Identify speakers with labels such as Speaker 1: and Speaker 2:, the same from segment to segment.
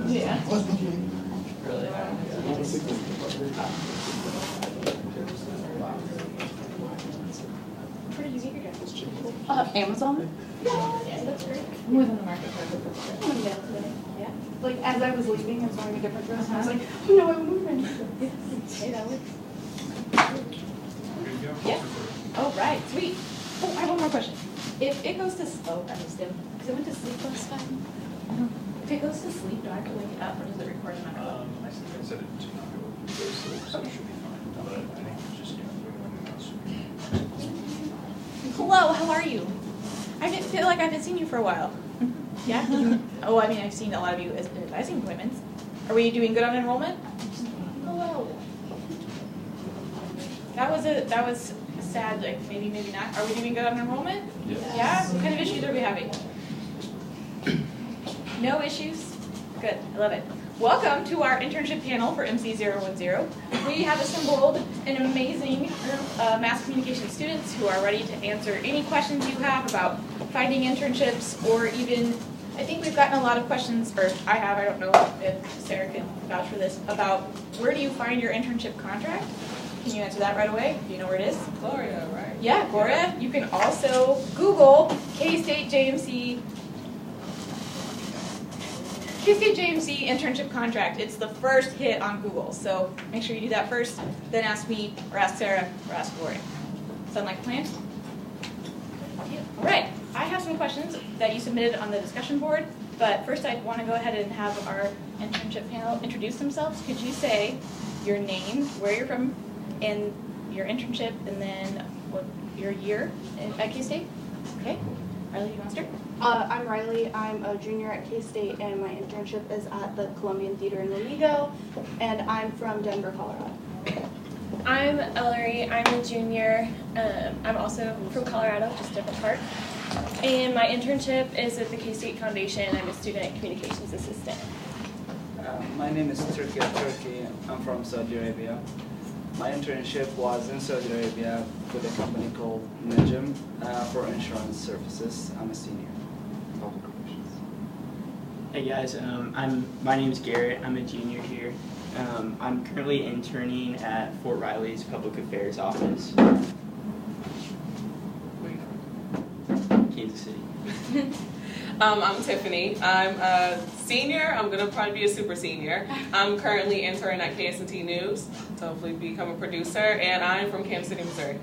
Speaker 1: Yeah.
Speaker 2: Really?
Speaker 1: Where did you get your jacket?
Speaker 3: Amazon.
Speaker 1: Yeah, that's great. I'm within the market for today. Yeah.
Speaker 3: Like as I was leaving, I was wearing a different dress, and I was like, oh no, I'm moving.
Speaker 1: Hey, that works. Yeah. Oh, right, sweet. Oh, I have one more question. If it goes to sleep, I missed him, because it went to sleep last time. If it goes to sleep, do I have to wake it up, or does it record in my phone?
Speaker 4: I said it to not go to sleep, so it should be fine. But I think it's just,
Speaker 1: Hello, how are you? I didn't feel like I haven't seen you for a while. Yeah? Oh, I mean, I've seen a lot of you as advising appointments. Are we doing good on enrollment? Hello. That was sad, like maybe not. Are we doing good on enrollment?
Speaker 4: Yes.
Speaker 1: Yeah? What kind of issues are we having? No issues? Good, I love it. Welcome to our internship panel for MC010. We have assembled an amazing group of mass communication students who are ready to answer any questions you have about finding internships, or even, I think we've gotten a lot of questions, or I don't know if Sarah could vouch for this, about where do you find your internship contract? Can you answer that right away? Do you know where it is?
Speaker 2: Gloria, right?
Speaker 1: Yeah, Gloria. You can also Google K-State JMC internship contract. It's the first hit on Google, so make sure you do that first, then ask me, or ask Sarah, or ask Gloria. Sound like a plan? All right, I have some questions that you submitted on the discussion board, but first I want to go ahead and have our internship panel introduce themselves. Could you say your name, where you're from, and your internship, and then what your year at K-State? Okay, Riley, you want to start?
Speaker 3: I'm Riley. I'm a junior at K-State, and my internship is at the Columbian Theater in Lamigo, and I'm from Denver, Colorado.
Speaker 5: I'm Ellery. I'm a junior. I'm also from Colorado, just a different part. And my internship is at the K-State Foundation. I'm a student communications assistant.
Speaker 2: My name is Turki of Turkey. I'm from Saudi Arabia. My internship was in Saudi Arabia with a company called Najm for insurance services. I'm a senior. Public relations.
Speaker 6: Hey guys, my name is Garrett. I'm a junior here. I'm currently interning at Fort Riley's Public Affairs office. Kansas City.
Speaker 7: I'm Tiffany. I'm a senior. I'm going to probably be a super senior. I'm currently interning at KSNT News to hopefully become a producer, and I'm from Kansas City, Missouri.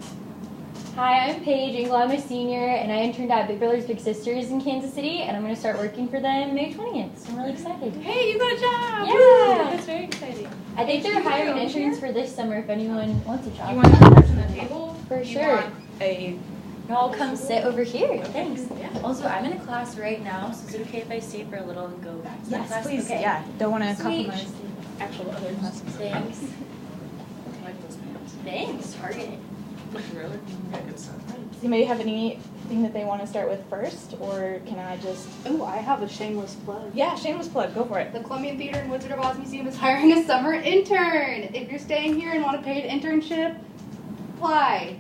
Speaker 8: Hi, I'm Paige Engel. I'm a senior, and I interned at Big Brothers Big Sisters in Kansas City, and I'm going to start working for them May 20th, so I'm really excited.
Speaker 1: Hey, you got a job!
Speaker 8: Yeah!
Speaker 1: Woo! That's very exciting.
Speaker 8: I think they're hiring interns for this summer if anyone wants a job.
Speaker 1: You want to come to the table?
Speaker 8: For
Speaker 1: You
Speaker 8: sure.
Speaker 1: want a
Speaker 8: Y'all come sit over here. Thanks.
Speaker 1: Yeah.
Speaker 9: Also, I'm in a class right now, so is it okay if I stay for a little and go back to that class?
Speaker 1: please.
Speaker 9: Okay.
Speaker 1: Yeah, don't want to
Speaker 9: Sweet.
Speaker 1: compromise the actual other classes.
Speaker 9: Thanks.
Speaker 7: I like those pants.
Speaker 9: Thanks, Target.
Speaker 7: Really? Yeah, good stuff.
Speaker 1: Does anybody have anything that they want to start with first, or can I just...
Speaker 3: Oh, I have a shameless plug.
Speaker 1: Yeah, shameleless plug. Go for it.
Speaker 3: The Columbian Theater and Wizard of Oz Museum is hiring a summer intern. If you're staying here and want a paid internship, apply.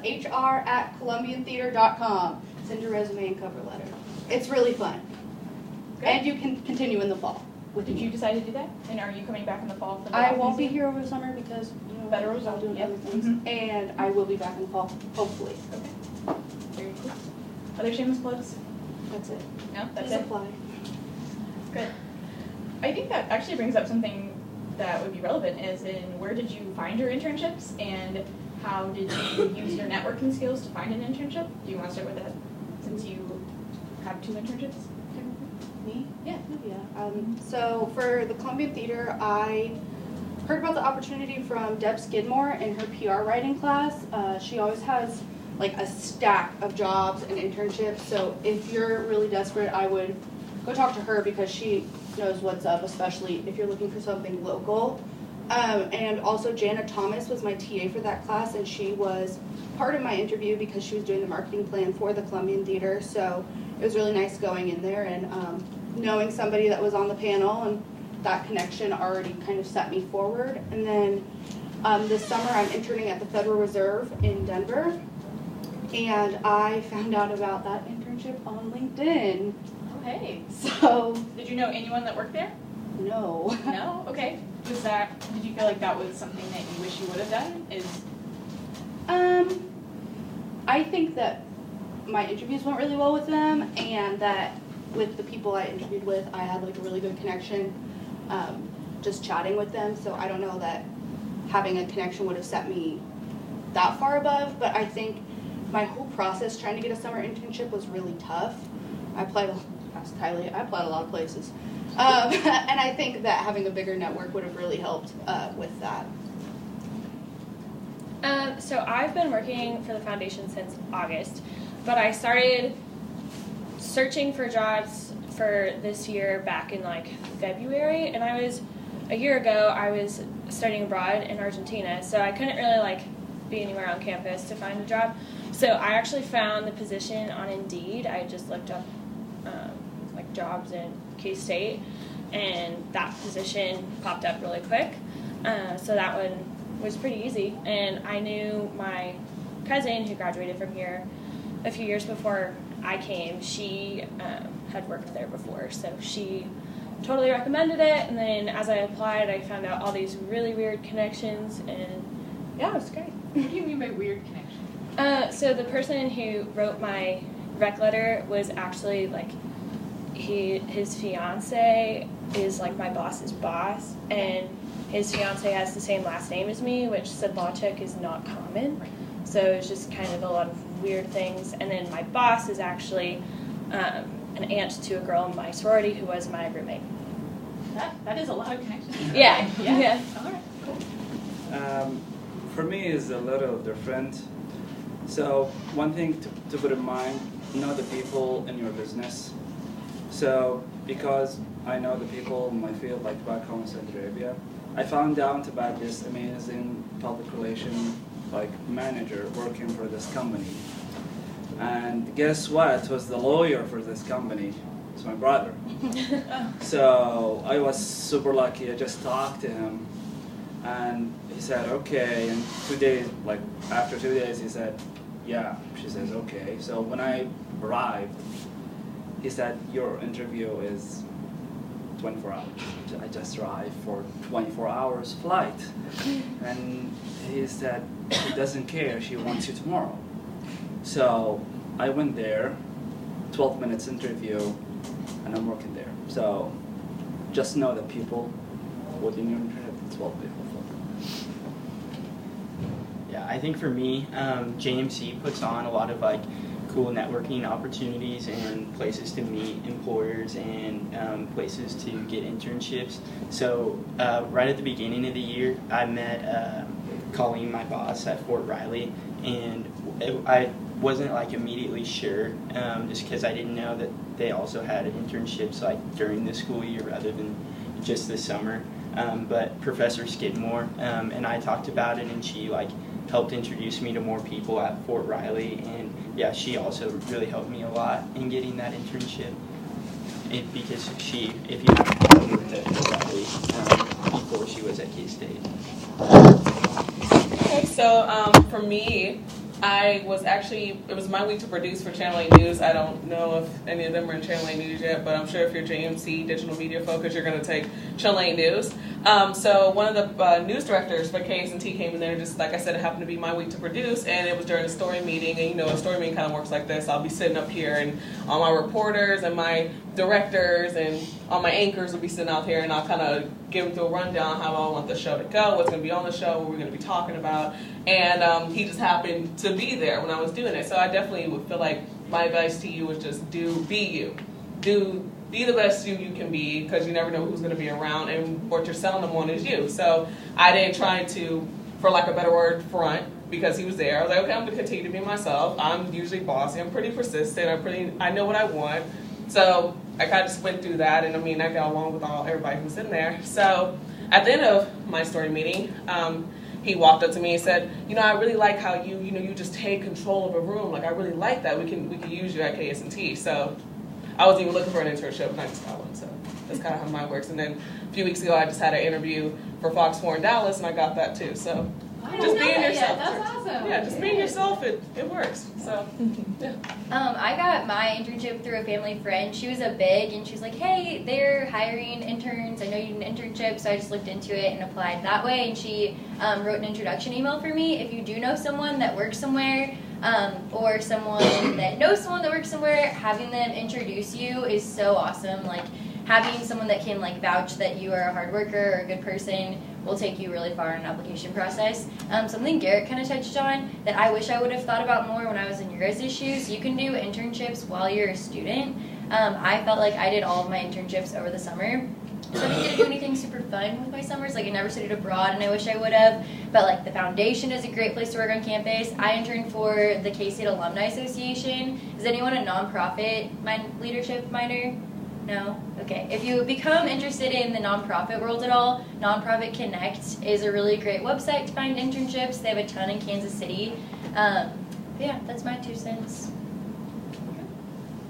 Speaker 3: HR@columbiantheater.com. Send your resume and cover letter. It's really fun.
Speaker 1: Good.
Speaker 3: And you can continue in the fall.
Speaker 1: Did you decide to do that? And are you coming back in the fall for the
Speaker 3: I
Speaker 1: Oz
Speaker 3: won't be
Speaker 1: Museum?
Speaker 3: here over the summer because,
Speaker 1: Better
Speaker 3: I'm doing
Speaker 1: yep.
Speaker 3: other things.
Speaker 1: Mhm.
Speaker 3: And I will be back in the fall, hopefully.
Speaker 1: Okay. Very cool. Other shameless plugs?
Speaker 3: That's it.
Speaker 1: No, that's
Speaker 3: Please
Speaker 1: it.
Speaker 3: apply.
Speaker 1: Good. I think that actually brings up something that would be relevant, is in where did you find your internships, and how did you use your networking skills to find an internship? Do you want to start with that, since you have 2 internships?
Speaker 3: Me?
Speaker 1: Yeah.
Speaker 3: Yeah. So for the Columbian Theater, I heard about the opportunity from Deb Skidmore in her PR writing class. She always has like a stack of jobs and internships. So if you're really desperate, I would go talk to her because she knows what's up, especially if you're looking for something local. And also Jana Thomas was my TA for that class, and she was part of my interview because she was doing the marketing plan for the Columbian Theater. So it was really nice going in there and knowing somebody that was on the panel, and that connection already kind of set me forward. And then this summer I'm interning at the Federal Reserve in Denver, and I found out about that internship on LinkedIn.
Speaker 1: Oh, hey.
Speaker 3: So
Speaker 1: Did you know anyone that worked there?
Speaker 3: No.
Speaker 1: No? Okay. Did you feel like that was something that you wish you would have done?
Speaker 3: I think that my interviews went really well with them, and that with the people I interviewed with, I had like a really good connection, just chatting with them. So I don't know that having a connection would have set me that far above, but I think my whole process trying to get a summer internship was really tough. I applied a lot of places. And I think that having a bigger network would have really helped with that.
Speaker 5: So I've been working for the foundation since August, but I started searching for jobs for this year back in like February, and a year ago I was studying abroad in Argentina, so I couldn't really like be anywhere on campus to find a job. So I actually found the position on Indeed. I just looked up like jobs in K-State, and that position popped up really quick. So that one was pretty easy, and I knew my cousin who graduated from here a few years before I came. She had worked there before, so she totally recommended it. And then as I applied, I found out all these really weird connections, and yeah, it was great.
Speaker 1: What do you mean by weird connection?
Speaker 5: So the person who wrote my rec letter was actually like his fiance is like my boss's boss, and his fiance has the same last name as me, which Sedlacek is not common. So it's just kind of a lot of weird things. And then my boss is actually an aunt to a girl in my sorority who was my roommate.
Speaker 1: That is a lot of connections.
Speaker 5: Yeah.
Speaker 1: Yeah.
Speaker 5: Yeah.
Speaker 1: All right. Cool.
Speaker 2: For me, is a little different. So one thing to put in mind, know the people in your business. So because I know the people in my field, like back home in Saudi Arabia, I found out about this amazing public relation manager working for this company. And guess what? It was the lawyer for this company. It's my brother. So I was super lucky. I just talked to him, and he said, okay. And 2 days, after 2 days, he said, yeah. She says, okay. So when I arrived, he said, your interview is 24 hours. I just arrived for 24 hours flight. And he said, he doesn't care, she wants you tomorrow. So I went there, 12 minutes interview, and I'm working there. So just know that people within your internet, it's well people.
Speaker 6: Yeah, I think for me, JMC puts on a lot of cool networking opportunities and places to meet employers and places to get internships. So right at the beginning of the year, I met Colleen, my boss at Fort Riley, and I wasn't immediately sure just because I didn't know that they also had internships during the school year rather than just the summer. But Professor Skidmore and I talked about it, and she helped introduce me to more people at Fort Riley, and yeah, she also really helped me a lot in getting that internship. Because if you haven't worked at Fort Riley before she was at K-State.
Speaker 7: Okay, so for me, it was my week to produce for Channel 8 News. I don't know if any of them are in Channel 8 News yet, but I'm sure if you're JMC, digital media focused, you're going to take Channel 8 News. So one of the news directors for KS&T came in there, just like I said, it happened to be my week to produce, and it was during a story meeting, and a story meeting kind of works like this. I'll be sitting up here, and all my reporters and my directors and all my anchors will be sitting out here, and I'll kind of give them through a rundown how I want the show to go, what's going to be on the show, what we're going to be talking about, and he just happened to be there when I was doing it. So I definitely would feel like my advice to you is just be you. Be the best you can be, because you never know who's going to be around, and what you're selling them on is you. So I didn't try to, for lack of a better word, front, because he was there. I was like, okay, I'm going to continue to be myself. I'm usually bossy. I'm pretty persistent. I know what I want. So I kind of just went through that, and I got along with everybody who was in there. So at the end of my story meeting, he walked up to me and said, I really like how you just take control of a room. I really like that. We can use you at KS&T. So I wasn't even looking for an internship, and I just got one. So that's kind of how mine works. And then a few weeks ago, I just had an interview for Fox 4 in Dallas, and I got that too. So Just being yourself.
Speaker 1: That's awesome.
Speaker 7: Yeah, just being yourself, it works. So, yeah.
Speaker 8: I got my internship through a family friend. She was a big, and she was like, hey, they're hiring interns. I know you need an internship, so I just looked into it and applied that way. And she wrote an introduction email for me. If you do know someone that works somewhere, or someone that knows someone that works somewhere, having them introduce you is so awesome. Like, having someone that can like vouch that you are a hard worker or a good person will take you really far in an application process. Something Garrett kind of touched on that I wish I would have thought about more when I was in your guys' shoes. You can do internships while you're a student. I felt like I did all of my internships over the summer. So I didn't get to do anything super fun with my summers. Like, I never studied abroad, and I wish I would have. But like, the foundation is a great place to work on campus. I interned for the K-State Alumni Association. Is anyone a nonprofit leadership minor? No? Okay. If you become interested in the nonprofit world at all, Nonprofit Connect is a really great website to find internships. They have a ton in Kansas City. Yeah, that's my 2 cents.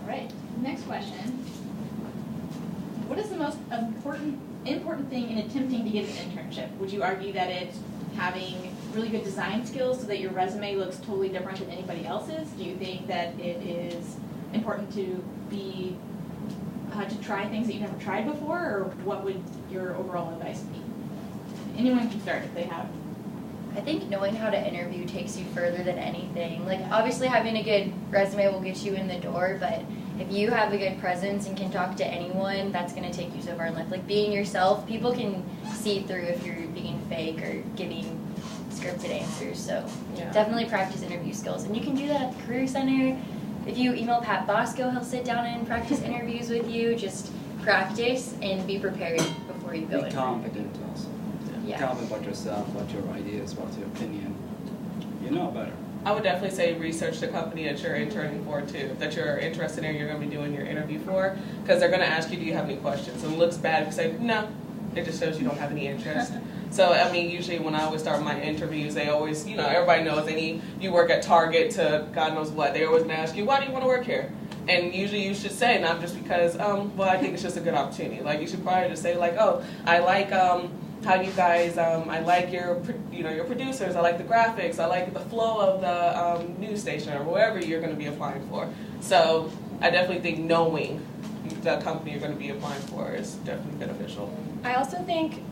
Speaker 1: All right, next question. What is the most important thing in attempting to get an internship? Would you argue that it's having really good design skills so that your resume looks totally different than anybody else's? Do you think that it is important to be to try things that you've never tried before, or what would your overall advice be? Anyone can start if they have.
Speaker 8: I think knowing how to interview takes you further than anything. Like, obviously having a good resume will get you in the door, but if you have a good presence and can talk to anyone, that's going to take you so far in life. Like, being yourself, people can see through if you're being fake or giving scripted answers. So definitely practice interview skills. And you can do that at the Career Center. If you email Pat Bosco, he'll sit down and practice interviews with you. Just practice and be prepared before you go in.
Speaker 2: Be confident also.
Speaker 8: Yeah.
Speaker 2: Confident about yourself, about your ideas, about your opinion. You know better.
Speaker 7: I would definitely say research the company that you're interning for too, that you're interested in, you're going to be doing your interview for, because they're going to ask you, do you have any questions? And it looks bad if you say, no, it just shows you don't have any interest. So, I mean, usually when I always start my interviews, they always, you know, everybody knows you work at Target to God knows what, they always going to ask you, why do you want to work here? And usually you should say, not just because, well, I think it's just a good opportunity. Like, you should probably just say, like, oh, I like how you guys, I like your producers, I like the graphics, I like the flow of the news station or wherever you're going to be applying for. So I definitely think knowing the company you're going to be applying for is definitely beneficial.
Speaker 5: I also think,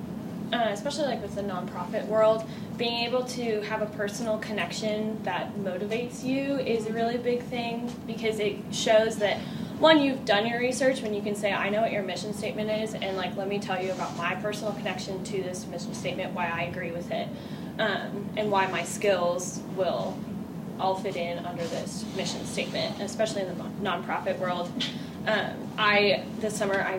Speaker 5: especially like with the nonprofit world, being able to have a personal connection that motivates you is a really big thing, because it shows that, one, you've done your research when you can say, I know what your mission statement is, and like, let me tell you about my personal connection to this mission statement, why I agree with it, and why my skills will all fit in under this mission statement, especially in the nonprofit world. This summer I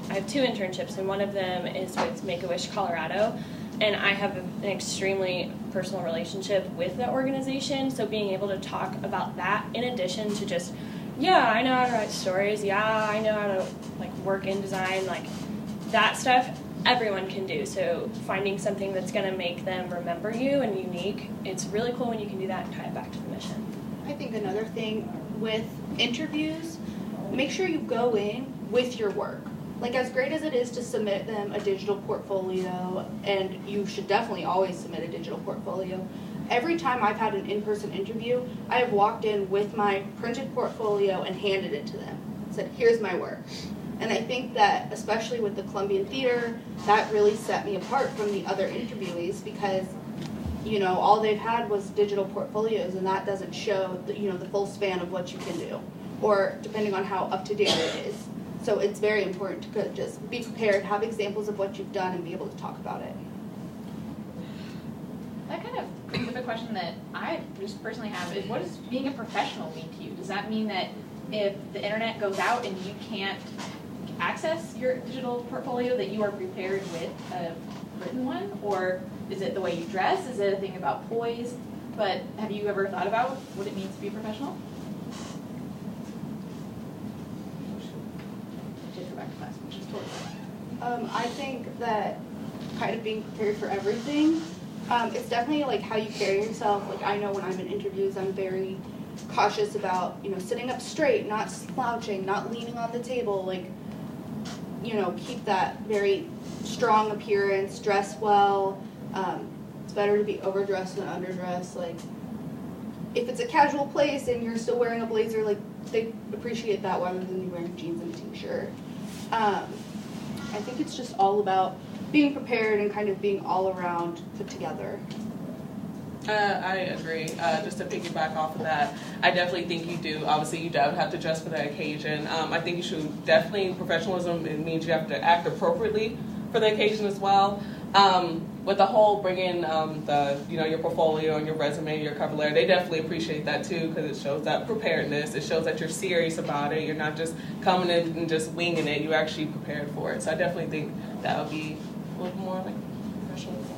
Speaker 5: have 2 internships, and one of them is with Make-A-Wish Colorado, and I have an extremely personal relationship with that organization, so being able to talk about that in addition to just, yeah, I know how to write stories, yeah, I know how to like work in design, like that stuff everyone can do. So finding something that's going to make them remember you and unique, it's really cool when you can do that and tie it back to the mission.
Speaker 3: I think another thing with interviews, make sure you go in with your work. Like, as great as it is to submit them a digital portfolio, and you should definitely always submit a digital portfolio, every time I've had an in-person interview, I have walked in with my printed portfolio and handed it to them. Said, here's my work. And I think that, especially with the Columbian Theater, that really set me apart from the other interviewees, because, you know, all they've had was digital portfolios, and that doesn't show the, you know, the full span of what you can do, or depending on how up-to-date it is. So it's very important to just be prepared, have examples of what you've done, and be able to talk about it.
Speaker 1: That kind of brings up a question that I just personally have, is what does being a professional mean to you? Does that mean that if the internet goes out and you can't access your digital portfolio, that you are prepared with a written one? Or is it the way you dress? Is it a thing about poise? But have you ever thought about what it means to be a professional? Just go back to class, which is totally fine.
Speaker 3: I think that kind of being prepared for everything, it's definitely like how you carry yourself. Like, I know when I'm in interviews, I'm very cautious about, you know, sitting up straight, not slouching, not leaning on the table, like, you know, keep that very strong appearance, dress well, It's better to be overdressed than underdressed. Like, if it's a casual place and you're still wearing a blazer, like, they appreciate that rather than you wearing jeans and a t-shirt. I think it's just all about being prepared and kind of being all around put together.
Speaker 7: I agree. Just to piggyback off of that, I definitely think you do. Obviously, you do have to dress for the occasion. I think you should definitely, professionalism, it means you have to act appropriately for the occasion as well. With the whole bringing your portfolio and your resume, your cover letter, they definitely appreciate that too, because it shows that preparedness. It shows that you're serious about it. You're not just coming in and just winging it. You're actually prepared for it. So I definitely think that would be a little more like professionalism.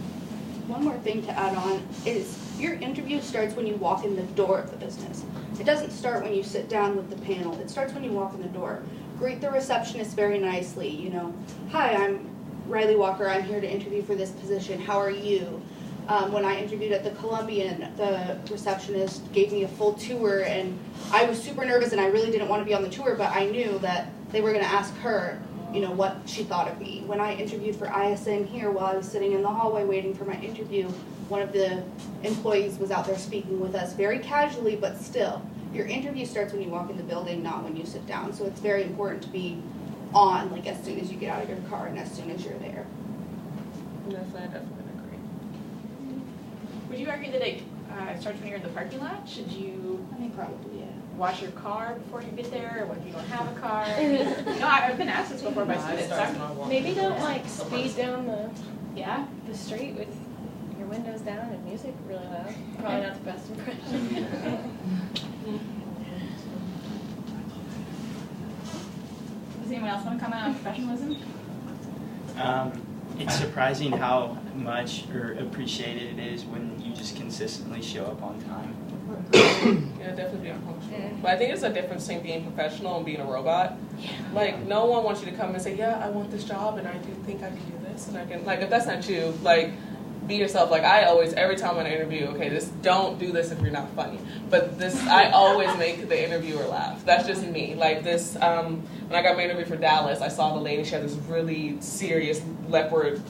Speaker 3: One more thing to add on is your interview starts when you walk in the door of the business. It doesn't start when you sit down with the panel. It starts when you walk in the door. Greet the receptionist very nicely. You know, hi, I'm Riley Walker. I'm here to interview for this position. How are you? When I interviewed at the Columbian, the receptionist gave me a full tour, and I was super nervous, and I really didn't want to be on the tour, but I knew that they were going to ask her, you know, what she thought of me. When I interviewed for ISN here, while I was sitting in the hallway waiting for my interview, one of the employees was out there speaking with us very casually, but still. Your interview starts when you walk in the building, not when you sit down. So it's very important to be on, like, as soon as you get out of your car and as soon as you're there.
Speaker 7: Definitely agree.
Speaker 1: Would you argue that it starts when you're in the parking lot? Should you
Speaker 3: I think probably, yeah.
Speaker 1: wash your car before you get there, or what if you don't have a car? No, I've been asked this before by students.
Speaker 5: Maybe don't like speed down
Speaker 1: Yeah?
Speaker 5: the street with your windows down and music really loud. Probably not the best impression.
Speaker 1: Does anyone else want to comment on professionalism?
Speaker 6: It's surprising how much or appreciated it is when you just consistently show up on time.
Speaker 7: Yeah, definitely being punctual. But I think it's a difference between being professional and being a robot. Like, no one wants you to come and say, yeah, I want this job and I do think I can do this and I can, like, if that's not you, like, be yourself. Like, I always, every time in an interview, okay, don't do this if you're not funny. But I always make the interviewer laugh. That's just me. Like this, when I got my interview for Dallas, I saw the lady, she had this really serious leopard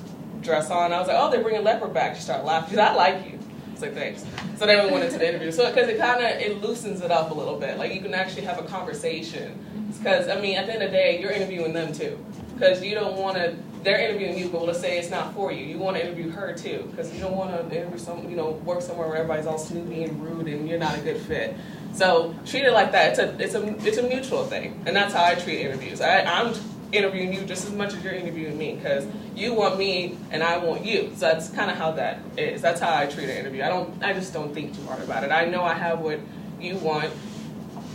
Speaker 7: dress on. I was like, oh, they're bringing leopard back. She started laughing. She said, I like you. I was like, thanks. So then we went into the interview. So, because it loosens it up a little bit. Like, you can actually have a conversation. Because, I mean, at the end of the day, you're interviewing them too. Because you don't want to, they're interviewing you, but let's say it's not for you. You want to interview her too, because you don't want to interview work somewhere where everybody's all snoopy and rude and you're not a good fit. So treat it like that. It's a mutual thing, and that's how I treat interviews. I'm interviewing you just as much as you're interviewing me, because you want me and I want you. So that's kind of how that is. That's how I treat an interview. I just don't think too hard about it. I know I have what you want,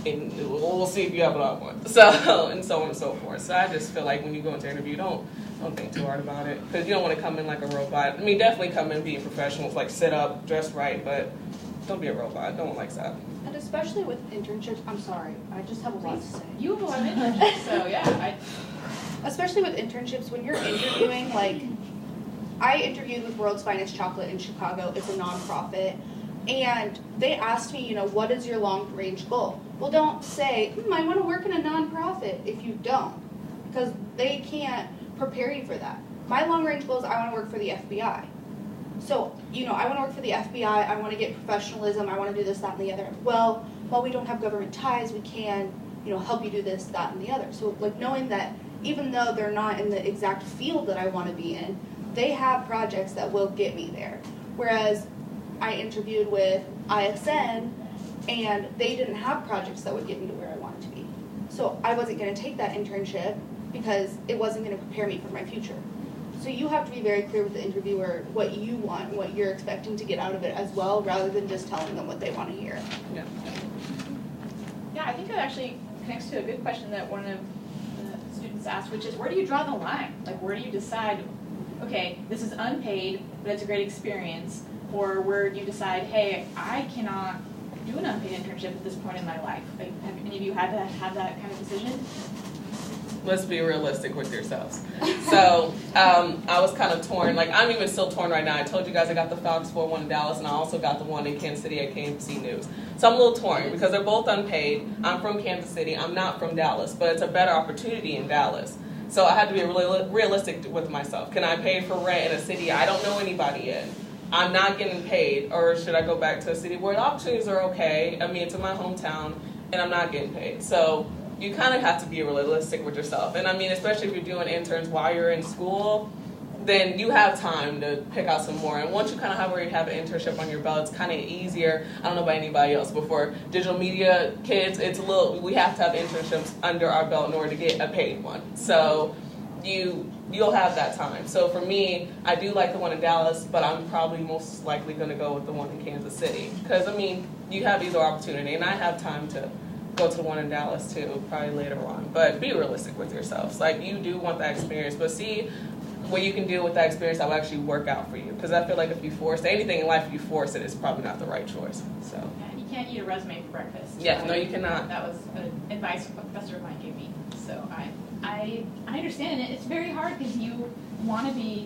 Speaker 7: and we'll see if you have what I want. So, and so on and so forth. So I just feel like when you go into an interview, don't think too hard about it, because you don't want to come in like a robot. I mean, definitely come in being professional, like sit up, dress right, but don't be a robot. No one likes that.
Speaker 3: And especially with internships, I'm sorry, I just have a lot to say.
Speaker 1: You have a lot of internships, so yeah.
Speaker 3: Especially with internships, when you're interviewing, like, I interviewed with World's Finest Chocolate in Chicago. It's a nonprofit. And they asked me, what is your long-range goal? Well, don't say, I want to work in a nonprofit if you don't, because they can't prepare you for that. My long-range goal is I want to work for the FBI. So, I want to work for the FBI, I want to get professionalism, I want to do this, that, and the other. Well, while we don't have government ties, we can, help you do this, that, and the other. So, like, knowing that even though they're not in the exact field that I want to be in, they have projects that will get me there. Whereas I interviewed with ISN, and they didn't have projects that would get me to where I wanted to be. So I wasn't going to take that internship because it wasn't going to prepare me for my future. So you have to be very clear with the interviewer what you want, what you're expecting to get out of it as well, rather than just telling them what they want to hear.
Speaker 1: Yeah, I think that actually connects to a good question that one of the students asked, which is, where do you draw the line? Like, where do you decide, okay, this is unpaid, but it's a great experience, or where do you decide, hey, I cannot do an unpaid internship at this point in my life? Like, have any of you had to have that kind of decision?
Speaker 7: Let's be realistic with yourselves. So I was kind of torn. Like, I'm even still torn right now. I told you guys I got the Fox 4 in Dallas, and I also got the one in Kansas City at KMC News. So I'm a little torn because they're both unpaid. I'm from Kansas City. I'm not from Dallas, but it's a better opportunity in Dallas. So I had to be really realistic with myself. Can I pay for rent in a city I don't know anybody in? I'm not getting paid, or should I go back to a city where the opportunities are okay? I mean, it's in my hometown, and I'm not getting paid. So you kind of have to be realistic with yourself. And I mean, especially if you're doing interns while you're in school, then you have time to pick out some more. And once you kind of already have an internship on your belt, it's kind of easier. I don't know about anybody else, but for digital media kids, we have to have internships under our belt in order to get a paid one. So you'll have that time. So for me, I do like the one in Dallas, but I'm probably most likely going to go with the one in Kansas City. Because, I mean, you have either opportunity, and I have time to go to the one in Dallas too, probably later on. But be realistic with yourselves. Like, you do want that experience, but see what you can do with that experience that will actually work out for you. Because I feel like if you force anything in life, if you force it, it's probably not the right choice. So.
Speaker 1: Yeah, you can't eat a resume for breakfast.
Speaker 7: Yes, no, you cannot.
Speaker 1: That was advice a professor of mine gave me. So I understand it. It's very hard because you want to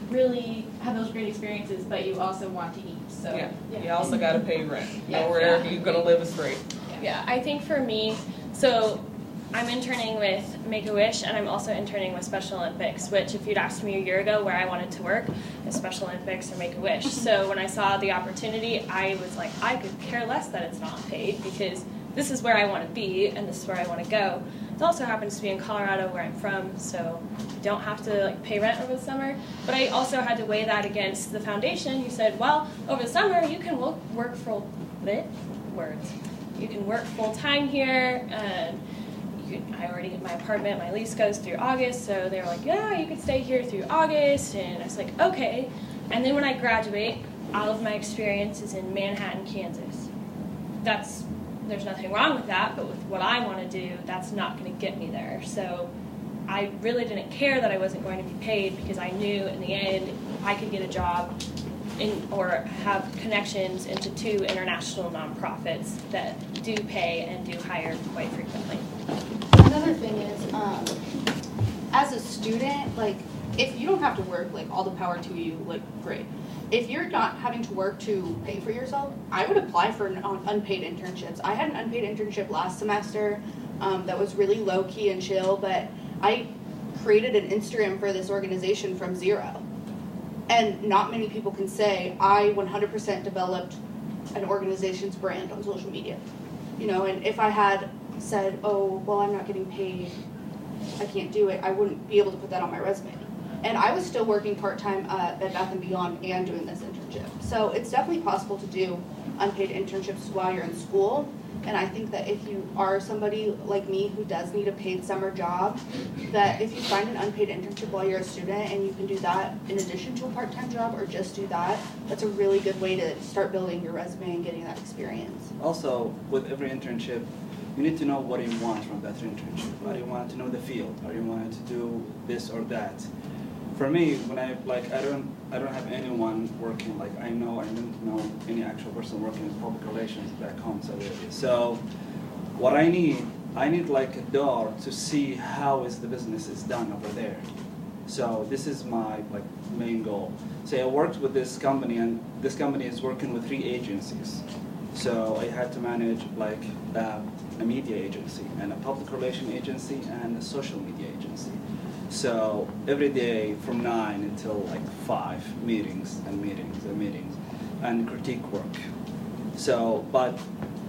Speaker 1: really have those great experiences, but you also want to eat. So
Speaker 7: yeah. You also got to pay rent.
Speaker 1: Yeah.
Speaker 7: Wherever you're going to live is free.
Speaker 5: Yeah, I think for me, so I'm interning with Make-A-Wish, and I'm also interning with Special Olympics, which if you'd asked me a year ago where I wanted to work, is Special Olympics or Make-A-Wish. So when I saw the opportunity, I was like, I could care less that it's not paid, because this is where I want to be, and this is where I want to go. It also happens to be in Colorado, where I'm from, so you don't have to pay rent over the summer. But I also had to weigh that against the foundation. You said, well, over the summer, you can work You can work full-time here, and I already get my apartment, my lease goes through August, so they were like, yeah, you could stay here through August, and I was like, okay. And then when I graduate, all of my experience is in Manhattan, Kansas. There's nothing wrong with that, but with what I want to do, that's not going to get me there. So I really didn't care that I wasn't going to be paid, because I knew in the end I could get a job or have connections into 2 international nonprofits that do pay and do hire quite frequently.
Speaker 3: Another thing is, as a student, if you don't have to work, all the power to you, great. If you're not having to work to pay for yourself, I would apply for unpaid internships. I had an unpaid internship last semester that was really low-key and chill, but I created an Instagram for this organization from zero. And not many people can say, I 100% developed an organization's brand on social media. And if I had said, oh, well, I'm not getting paid, I can't do it, I wouldn't be able to put that on my resume. And I was still working part-time at Bed Bath & Beyond and doing this internship. So it's definitely possible to do unpaid internships while you're in school. And I think that if you are somebody like me who does need a paid summer job, that if you find an unpaid internship while you're a student and you can do that in addition to a part-time job or just do that, that's a really good way to start building your resume and getting that experience.
Speaker 2: Also, with every internship, you need to know what you want from that internship. Are you want to know the field? Are you want to do this or that? For me, when I don't have anyone working, I don't know any actual person working in public relations back home. So what I need a door to see how is the business is done over there. So this is my main goal. Say I worked with this company, and this company is working with 3 agencies. So I had to manage a media agency and a public relation agency and a social media agency. So every day from 9 until 5 meetings and critique work. So, but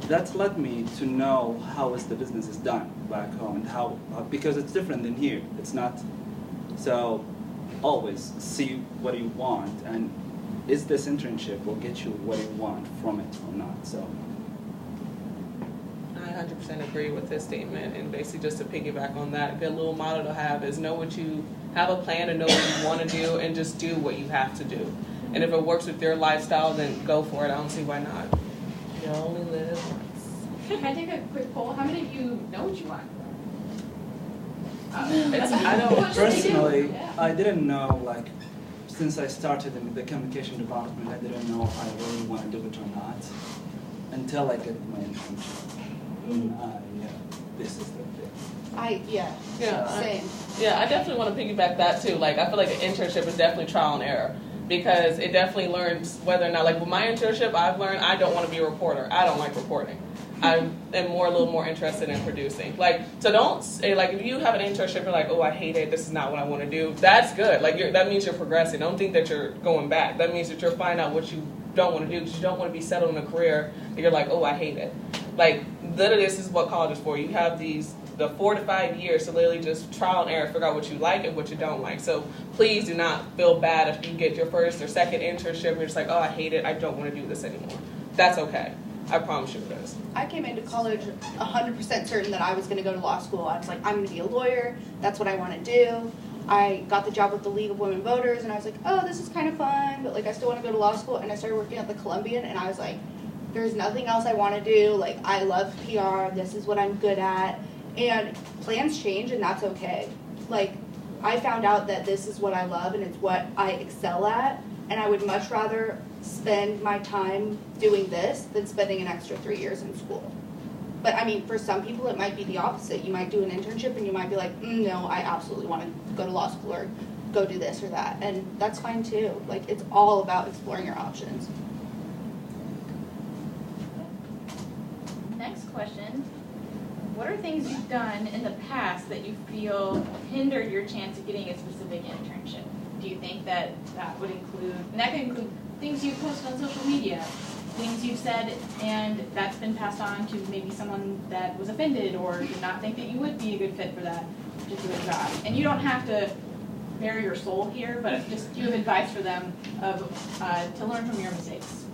Speaker 2: that's led me to know how is the business is done back home and how, because it's different than here. It's not, so always see what you want, and is this internship will get you what you want from it or not. So.
Speaker 7: I 100% agree with this statement, and basically just to piggyback on that, a good little motto to have is know what you have a plan and know what you want to do, and just do what you have to do. And if it works with your lifestyle, then go for it. I don't see why not. You only live once.
Speaker 1: Can I take a quick poll? How many of you know what you want?
Speaker 7: I don't
Speaker 2: personally. I didn't know since I started in the communication department, I didn't know if I really want to do it or not until I get my internship. This is the thing.
Speaker 3: Same.
Speaker 7: Yeah, I definitely want to piggyback that too. I feel like an internship is definitely trial and error, because it definitely learns whether or not, with my internship, I've learned I don't want to be a reporter. I don't like reporting. I am a little more interested in producing. Like, so don't say, like, if you have an internship, you're like, oh, I hate it, this is not what I want to do. That's good. Like, that means you're progressing. Don't think that you're going back. That means that you're finding out what you don't want to do, because you don't want to be settled in a career and you're like, oh, I hate it. Like, literally, this is what college is for. You have the 4 to 5 years to literally just trial and error, figure out what you like and what you don't like. So please do not feel bad if you get your first or second internship and you're just like, oh, I hate it, I don't want to do this anymore. That's okay. I promise you it is.
Speaker 3: I came into college 100% certain that I was going to go to law school. I was like, I'm going to be a lawyer. That's what I want to do. I got the job with the League of Women Voters, and I was like, oh, this is kind of fun, but like I still want to go to law school. And I started working at the Columbian, and I was like, there's nothing else I want to do. Like, I love PR. This is what I'm good at. And plans change, and that's okay. Like, I found out that this is what I love, and it's what I excel at, and I would much rather spend my time doing this than spending an extra 3 years in school. But I mean, for some people, it might be the opposite. You might do an internship, and you might be like, no, I absolutely want to go to law school or go do this or that, and that's fine too. Like, it's all about exploring your options.
Speaker 1: Next question. What are things you've done in the past that you feel hindered your chance of getting a specific internship? Do you think that would include, and that could include things you've posted on social media, things you've said and that's been passed on to maybe someone that was offended or did not think that you would be a good fit for that particular job? And you don't have to bare your soul here, but just do you have advice for them to learn from your mistakes?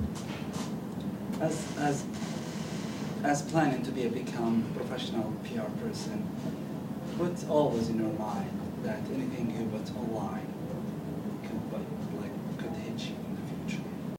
Speaker 2: As planning to become professional PR person, put always in your mind that anything you put online